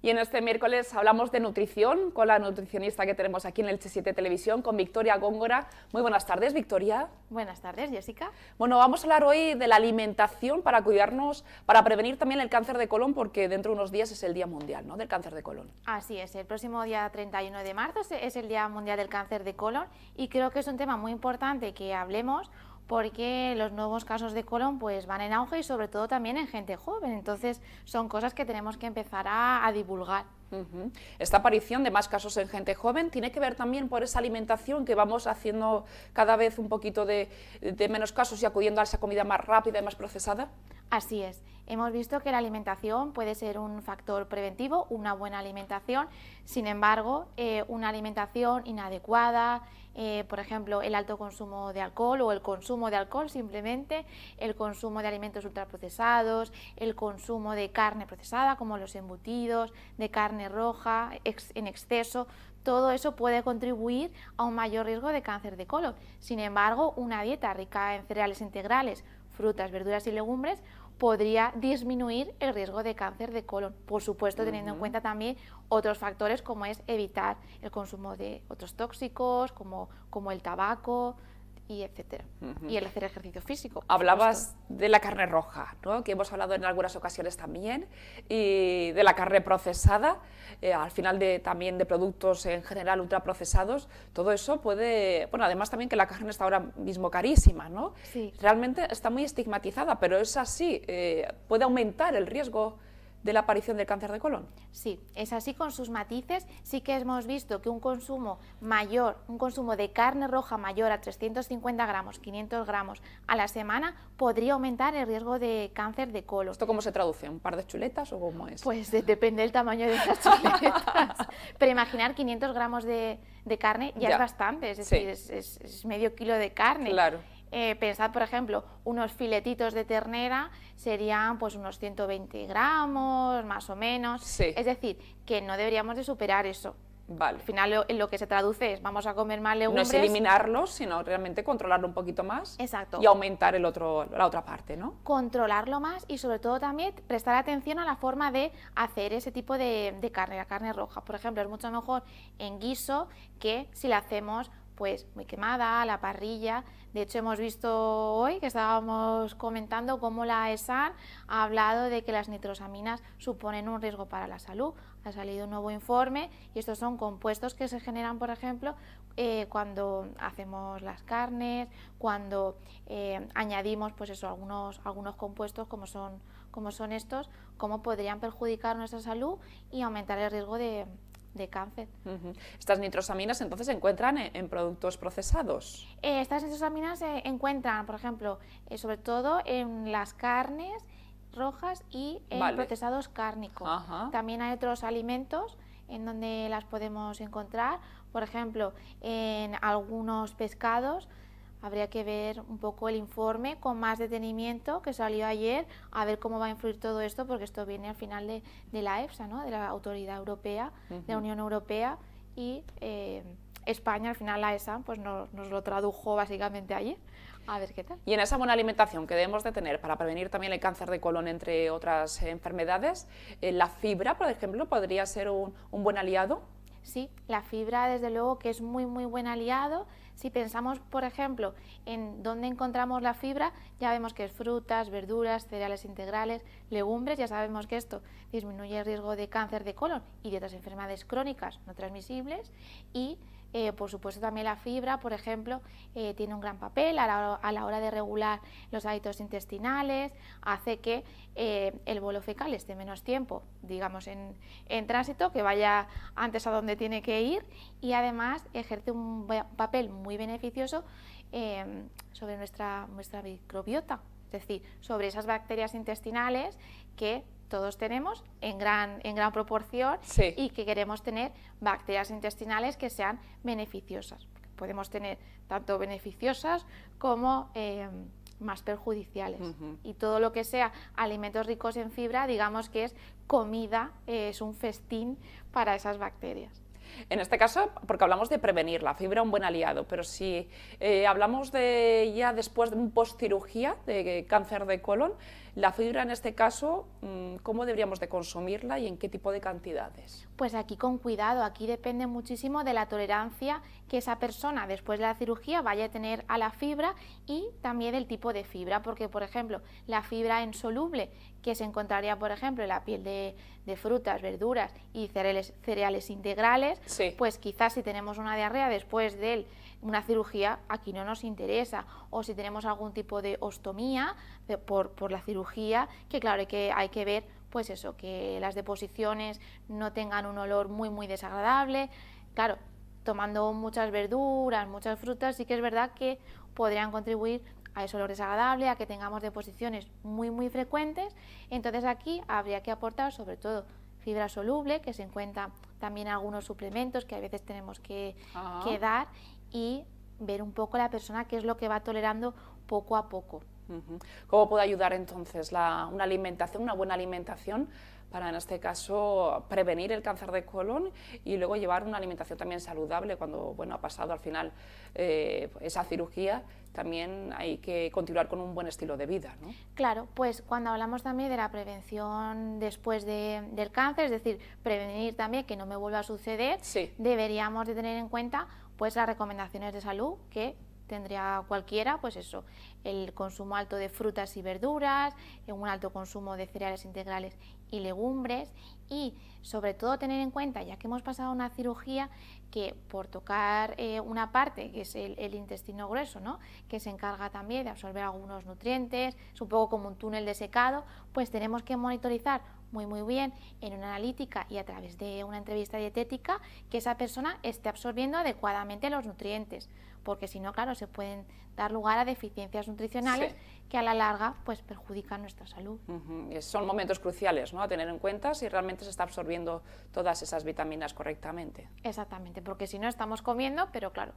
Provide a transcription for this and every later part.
Y en este miércoles hablamos de nutrición con la nutricionista que tenemos aquí en Elche 7 Televisión, con Victoria Góngora. Muy buenas tardes, Victoria. Buenas tardes, Jessica. Bueno, vamos a hablar hoy de la alimentación para cuidarnos, para prevenir también el cáncer de colon, porque dentro de unos días es el Día Mundial, ¿no?, del Cáncer de Colon. Así es, el próximo día 31 de marzo es el Día Mundial del Cáncer de Colon y creo que es un tema muy importante que hablemos porque los nuevos casos de colon pues van en auge y sobre todo también en gente joven, entonces son cosas que tenemos que empezar a divulgar. Esta aparición de más casos en gente joven tiene que ver también por esa alimentación que vamos haciendo cada vez un poquito de menos casos y acudiendo a esa comida más rápida y más procesada. Así es, hemos visto que la alimentación puede ser un factor preventivo, una buena alimentación, sin embargo, una alimentación inadecuada, por ejemplo, el alto consumo de alcohol o el consumo de alcohol simplemente, el consumo de alimentos ultraprocesados, el consumo de carne procesada como los embutidos, de carne roja en exceso, todo eso puede contribuir a un mayor riesgo de cáncer de colon. Sin embargo, una dieta rica en cereales integrales, frutas, verduras y legumbres podría disminuir el riesgo de cáncer de colon, por supuesto teniendo en cuenta también otros factores como es evitar el consumo de otros tóxicos como el tabaco y etcétera, y el hacer ejercicio físico. Hablabas de la carne roja, ¿no?, que hemos hablado en algunas ocasiones también, y de la carne procesada, al final también de productos en general ultraprocesados, todo eso puede, bueno, además también que la carne está ahora mismo carísima, ¿no? Sí. Realmente está muy estigmatizada, pero es así, puede aumentar el riesgo de la aparición del cáncer de colon. Sí, es así con sus matices. Sí que hemos visto que un consumo mayor, un consumo de carne roja mayor a 350 gramos, 500 gramos a la semana podría aumentar el riesgo de cáncer de colon. ¿Esto cómo se traduce? ¿Un par de chuletas o cómo es? Pues depende del tamaño de las chuletas. Pero imaginar 500 gramos de carne ya es bastante, es decir, sí, es medio kilo de carne. Claro. Pensad, por ejemplo, unos filetitos de ternera serían pues unos 120 gramos, más o menos. Sí. Es decir, que no deberíamos de superar eso. Vale. Al final lo que se traduce es vamos a comer más legumbres. No es eliminarlos, sino realmente controlarlo un poquito más. Exacto. Y aumentar la otra parte, ¿no? Controlarlo más y sobre todo también prestar atención a la forma de hacer ese tipo de carne, la carne roja. Por ejemplo, es mucho mejor en guiso que si la hacemos pues muy quemada, a la parrilla. De hecho, hemos visto hoy que estábamos comentando cómo la ESAN ha hablado de que las nitrosaminas suponen un riesgo para la salud. Ha salido un nuevo informe y estos son compuestos que se generan, por ejemplo, cuando hacemos las carnes, cuando añadimos pues eso, algunos compuestos como son estos, cómo podrían perjudicar nuestra salud y aumentar el riesgo de cáncer. Estas nitrosaminas entonces se encuentran en productos procesados. Estas nitrosaminas se encuentran, por ejemplo, sobre todo en las carnes rojas y en procesados cárnicos. También hay otros alimentos en donde las podemos encontrar, por ejemplo, en algunos pescados. Habría que ver un poco el informe con más detenimiento que salió ayer, a ver cómo va a influir todo esto, porque esto viene al final de la EFSA, ¿no?, de la Autoridad Europea, de la Unión Europea, y España, al final la ESA, pues nos lo tradujo básicamente ayer. A ver qué tal. Y en esa buena alimentación que debemos de tener para prevenir también el cáncer de colon, entre otras enfermedades, la fibra, por ejemplo, podría ser un buen aliado. Sí, la fibra desde luego que es muy buen aliado. Si pensamos, por ejemplo, en dónde encontramos la fibra, ya vemos que es frutas, verduras, cereales integrales, legumbres, ya sabemos que esto disminuye el riesgo de cáncer de colon y de otras enfermedades crónicas no transmisibles y por supuesto también la fibra, por ejemplo, tiene un gran papel a la hora de regular los hábitos intestinales, hace que el bolo fecal esté menos tiempo, digamos, en tránsito, que vaya antes a donde tiene que ir y además ejerce un papel muy beneficioso sobre nuestra microbiota, es decir, sobre esas bacterias intestinales que todos tenemos en gran proporción y que queremos tener bacterias intestinales que sean beneficiosas. Podemos tener tanto beneficiosas como más perjudiciales. Y todo lo que sea alimentos ricos en fibra, digamos que es comida, es un festín para esas bacterias. En este caso, porque hablamos de prevenir, la fibra un buen aliado, pero si hablamos de ya después de un postcirugía de cáncer de colon, La fibra en este caso, ¿cómo deberíamos de consumirla y en qué tipo de cantidades? Pues aquí con cuidado, aquí depende muchísimo de la tolerancia que esa persona después de la cirugía vaya a tener a la fibra y también del tipo de fibra, porque por ejemplo la fibra insoluble que se encontraría por ejemplo en la piel de frutas, verduras y cereales integrales, Sí. pues quizás si tenemos una diarrea después de una cirugía aquí no nos interesa, o si tenemos algún tipo de ostomía por la cirugía, que claro hay que ver pues eso, que las deposiciones no tengan un olor muy desagradable. Claro, tomando muchas verduras, muchas frutas, sí que es verdad que podrían contribuir a ese olor desagradable, a que tengamos deposiciones muy frecuentes. Entonces aquí habría que aportar sobre todo fibra soluble, que se encuentra también en algunos suplementos que a veces tenemos que dar, y ver un poco la persona qué es lo que va tolerando poco a poco. ¿Cómo puede ayudar entonces una alimentación, una buena alimentación, para en este caso prevenir el cáncer de colon y luego llevar una alimentación también saludable cuando ha pasado al final esa cirugía? También hay que continuar con un buen estilo de vida, ¿no? Claro, pues cuando hablamos también de la prevención después del cáncer, es decir, prevenir también que no me vuelva a suceder, sí, deberíamos de tener en cuenta pues las recomendaciones de salud que tendría cualquiera, pues eso, el consumo alto de frutas y verduras, un alto consumo de cereales integrales y legumbres, y sobre todo tener en cuenta, ya que hemos pasado una cirugía, que por tocar una parte, que es el intestino grueso, ¿no?, que se encarga también de absorber algunos nutrientes, es un poco como un túnel de secado, pues tenemos que monitorizar muy bien en una analítica y a través de una entrevista dietética que esa persona esté absorbiendo adecuadamente los nutrientes, porque si no, claro, se pueden dar lugar a deficiencias nutricionales que a la larga pues perjudican nuestra salud. Son momentos cruciales, ¿no?, a tener en cuenta si realmente se está absorbiendo todas esas vitaminas correctamente. Exactamente, porque si no estamos comiendo, pero claro,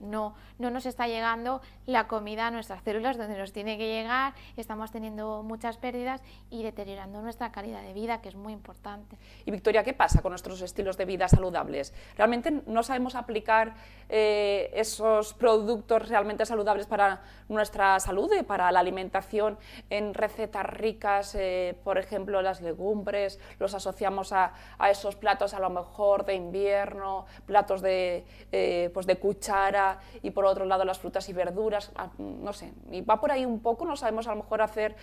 no nos está llegando la comida a nuestras células donde nos tiene que llegar, estamos teniendo muchas pérdidas y deteriorando nuestra calidad de vida, que es muy importante. Y Victoria, ¿qué pasa con nuestros estilos de vida saludables? ¿Realmente no sabemos aplicar esos productos realmente saludables para nuestra salud y para la alimentación en recetas ricas? Por ejemplo, las legumbres, los asociamos a esos platos a lo mejor de invierno, platos de cuchara, y por otro lado las frutas y verduras, no sé, y va por ahí un poco. No sabemos a lo mejor hacer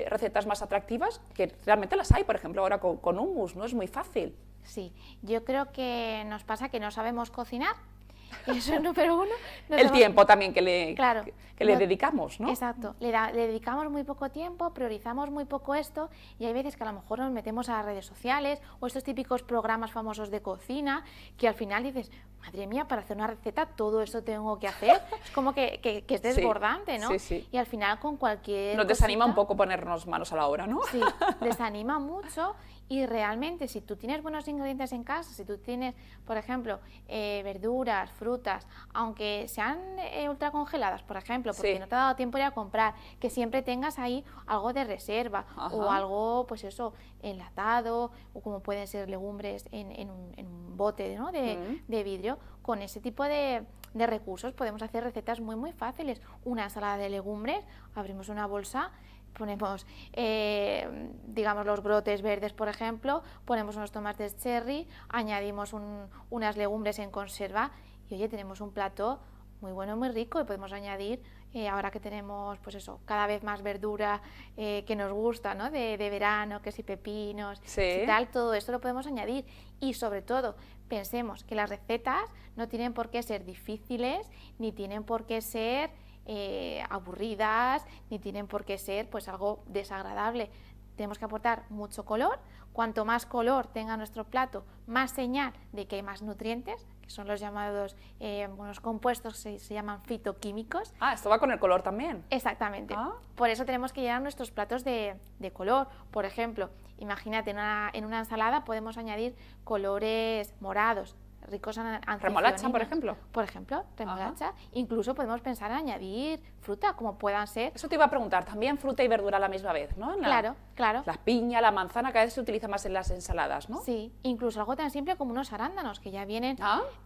recetas más atractivas, que realmente las hay, por ejemplo ahora con hummus, ¿no? Es muy fácil. Sí, yo creo que nos pasa que no sabemos cocinar. Y eso es número uno. El tiempo también que le le dedicamos, ¿no? Exacto, le dedicamos muy poco tiempo, priorizamos muy poco esto, y hay veces que a lo mejor nos metemos a las redes sociales o estos típicos programas famosos de cocina, que al final dices, madre mía, para hacer una receta todo esto tengo que hacer. Es como que es desbordante, ¿no? Sí. Y al final con cualquier Nos desanima un poco ponernos manos a la obra, ¿no? Sí, desanima mucho. Y realmente, si tú tienes buenos ingredientes en casa, si tú tienes, por ejemplo, verduras, frutas, aunque sean ultracongeladas, por ejemplo, porque no te ha dado tiempo de ir a comprar, que siempre tengas ahí algo de reserva, o algo, pues eso, enlatado, o como pueden ser legumbres en un bote, ¿no?, de vidrio. Con ese tipo de recursos podemos hacer recetas muy fáciles. Una ensalada de legumbres, abrimos una bolsa, ponemos, digamos, los brotes verdes, por ejemplo, ponemos unos tomates cherry, añadimos unas legumbres en conserva y, oye, tenemos un plato muy bueno, muy rico, y podemos añadir, ahora que tenemos, pues eso, cada vez más verdura que nos gusta, ¿no?, de verano, que si pepinos, y tal, todo esto lo podemos añadir. Y sobre todo, pensemos que las recetas no tienen por qué ser difíciles, ni tienen por qué ser aburridas, ni tienen por qué ser pues algo desagradable. Tenemos que aportar mucho color. Cuanto más color tenga nuestro plato, más señal de que hay más nutrientes, que son los llamados unos compuestos que se llaman fitoquímicos. Esto va con el color también. Exactamente. Por eso tenemos que llenar nuestros platos de color. Por ejemplo, imagínate, en una ensalada podemos añadir colores morados, ricos en antiocianinas. ¿Remolacha, por ejemplo? Por ejemplo, remolacha. Incluso podemos pensar en añadir fruta, como puedan ser. Eso te iba a preguntar, también fruta y verdura a la misma vez, ¿no? Claro, claro. La piña, la manzana, cada vez se utiliza más en las ensaladas, ¿no? Sí, incluso algo tan simple como unos arándanos, que ya vienen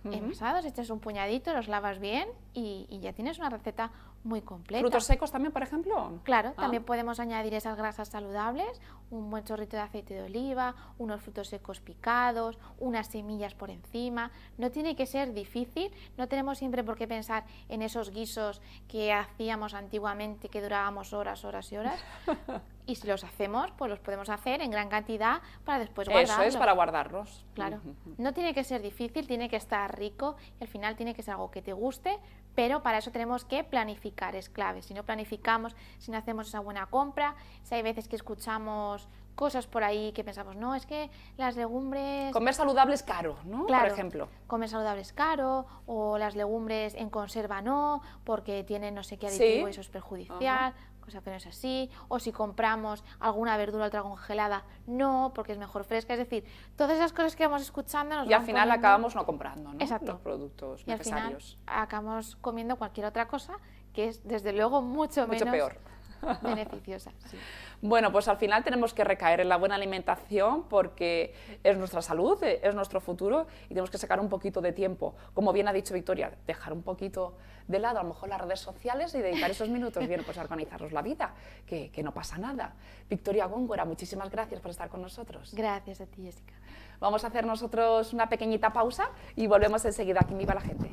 envasados, echas un puñadito, los lavas bien y ya tienes una receta muy completa. ¿Frutos secos también, por ejemplo? Claro, también podemos añadir esas grasas saludables, un buen chorrito de aceite de oliva, unos frutos secos picados, unas semillas por encima. No tiene que ser difícil, no tenemos siempre por qué pensar en esos guisos que hacíamos antiguamente, que durábamos horas, horas y horas. Y si los hacemos, pues los podemos hacer en gran cantidad para después guardarlos. Eso es, para guardarlos. Claro, no tiene que ser difícil, tiene que estar rico y al final tiene que ser algo que te guste, pero para eso tenemos que planificar, es clave. Si no planificamos, si no hacemos esa buena compra, si hay veces que escuchamos cosas por ahí que pensamos, no, es que las legumbres... Comer saludable es caro, ¿no? Claro, por ejemplo. Comer saludable es caro, o las legumbres en conserva no, porque tienen no sé qué aditivo y eso es perjudicial. Cosa que no es así, o si compramos alguna verdura ultracongelada, no, porque es mejor fresca, es decir, todas esas cosas que vamos escuchando nos y al final acabamos no comprando, ¿no? Exacto. Los productos y necesarios. Al final acabamos comiendo cualquier otra cosa que es desde luego mucho menos peor. beneficiosa. Sí. Bueno, pues al final tenemos que recaer en la buena alimentación porque es nuestra salud, es nuestro futuro y tenemos que sacar un poquito de tiempo. Como bien ha dicho Victoria, dejar un poquito de lado a lo mejor las redes sociales y dedicar esos minutos bien pues a organizarnos la vida, que no pasa nada. Victoria Góngora, muchísimas gracias por estar con nosotros. Gracias a ti, Jessica. Vamos a hacer nosotros una pequeñita pausa y volvemos enseguida aquí en Viva la Gente.